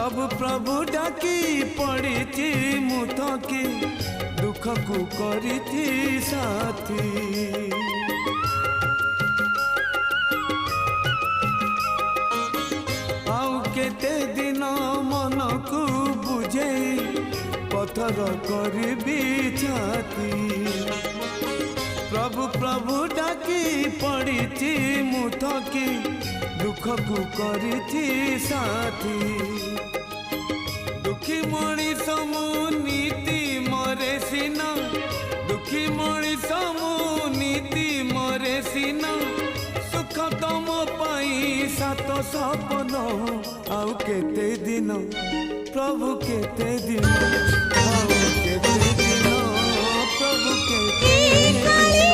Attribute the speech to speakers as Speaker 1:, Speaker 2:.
Speaker 1: प्रभु प्रभु डाकी पड़ी मुथकी दुख को करी साथी आउ केते दिन मन को बुझे पथर करी छाती प्रभु प्रभु डाकी पड़ी मुथकी दुख को करी साथी दुखी मणिष मु नीति मरे सीना दुखी मणिष मु नीति मरे सीना सुख तम पाई सात सपन आउ केते दिन प्रभु केते दिन आउ केते दिन प्रभु केते दिन